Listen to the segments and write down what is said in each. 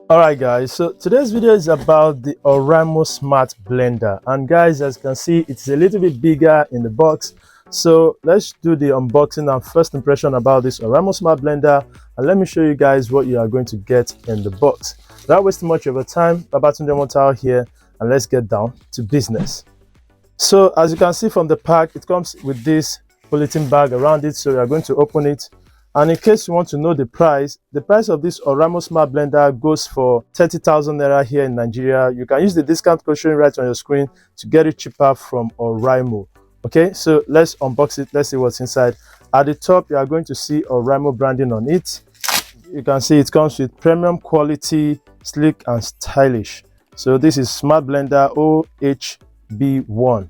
Alright guys, so today's video is about the Oraimo Smart Blender, and guys, as you can see, it's a little bit bigger in the box. So let's do the unboxing and first impression about this Oraimo Smart Blender, and let me show you guys what you are going to get in the box. Without wasting much of your time, babsomotden here, and let's get down to business. So as you can see from the pack, it comes with this polythene bag around it, so we are going to open it. And in case you want to know the price of this Oraimo Smart Blender goes for 30,000 naira here in Nigeria. You can use the discount code showing right on your screen to get it cheaper from Oraimo. Okay, so let's unbox it. Let's see what's inside. At the top, you are going to see Oraimo branding on it. You can see it comes with premium quality, sleek and stylish. So this is Smart Blender OHB1.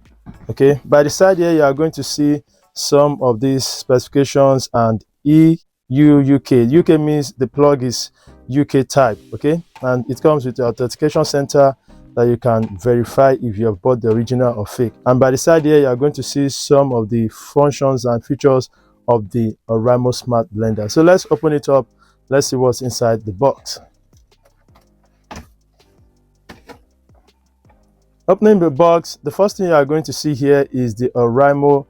Okay, by the side here, you are going to see some of these specifications and UK. UK means the plug is UK type, okay? And it comes with the authentication center that you can verify if you have bought the original or fake. And by the side here, you are going to see some of the functions and features of the Oraimo Smart Blender. So let's open it up. Let's see what's inside the box. Opening the box, the first thing you are going to see here is the Oraimo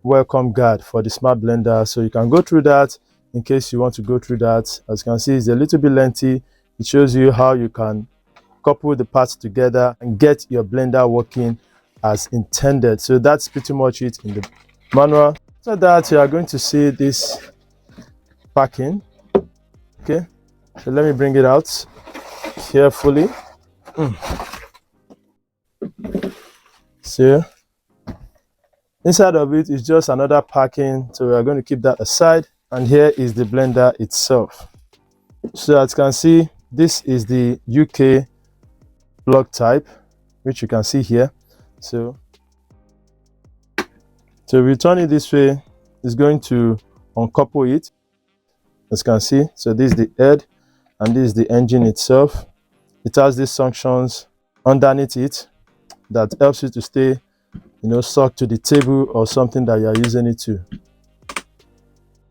welcome guide for the Smart Blender. So you can go through that in case you want to go through that. As you can see, it's a little bit lengthy. It shows you how you can couple the parts together and get your blender working as intended. So that's pretty much it in the manual. So that you are going to see this packing. Okay, so let me bring it out carefully. So inside of it is just another packing, so we are going to keep that aside. And here is the blender itself. So as you can see, this is the UK plug type, which you can see here. So we turn it this way, it's going to uncouple it, as you can see. So this is the head and this is the engine itself. It has these functions underneath it that helps you to stay, stuck to the table or something that you are using it to.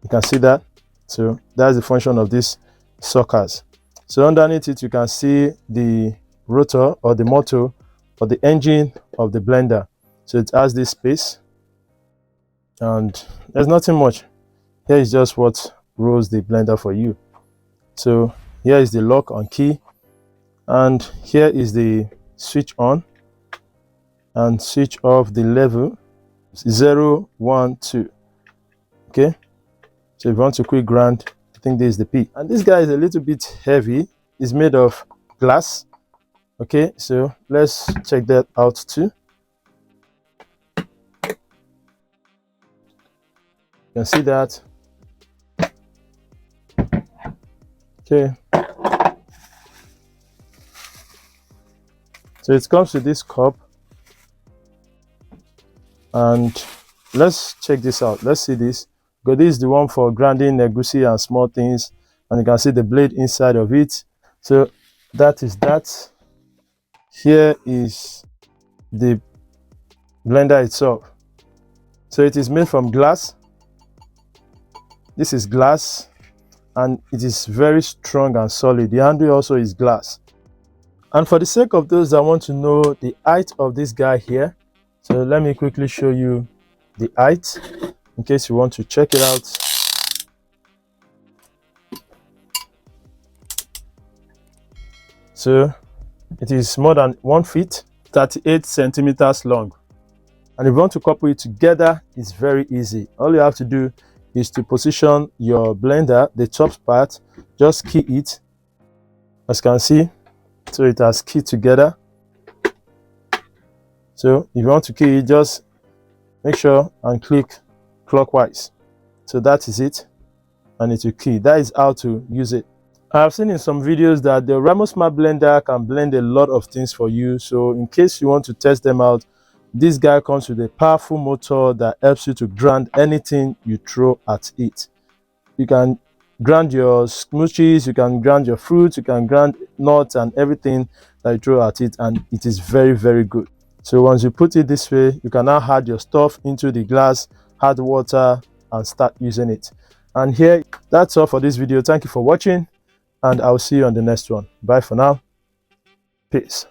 You can see that. So that's the function of these suckers. So underneath it, you can see the rotor or the motor or the engine of the blender. So it has this space, and there's nothing much. Here is just what rolls the blender for you. So here is the lock on key, and here is the switch on and switch off the level 0, 1, 2. Okay, so if you want to quick grind, I think this is the P. And this guy is a little bit heavy. It's made of glass. Okay, so let's check that out too. You can see that. Okay, so it comes with this cup. And let's check this out. Let's see this. Because this is the one for grinding egusi and small things, and you can see the blade inside of it. So that is that. Here is the blender itself. So it is made from glass. This is glass, and it is very strong and solid. The handle also is glass. And for the sake of those that want to know the height of this guy here, so let me quickly show you the height in case you want to check it out. So it is more than 1 feet, 38 centimeters long. And if you want to couple it together, it's very easy. All you have to do is to position your blender, the top part, just key it, as you can see. So it has keyed together. So if you want to key it, just make sure and click clockwise. So that is it, and it will key. That is how to use it. I have seen in some videos that the Oraimo Smart Blender can blend a lot of things for you. So in case you want to test them out, this guy comes with a powerful motor that helps you to grind anything you throw at it. You can grind your smoothies, you can grind your fruits, you can grind nuts and everything that you throw at it, and it is very, very good. So once you put it this way, you can now add your stuff into the glass, add water, and start using it. And here, that's all for this video. Thank you for watching. and I'll see you on the next one. Bye for now. Peace.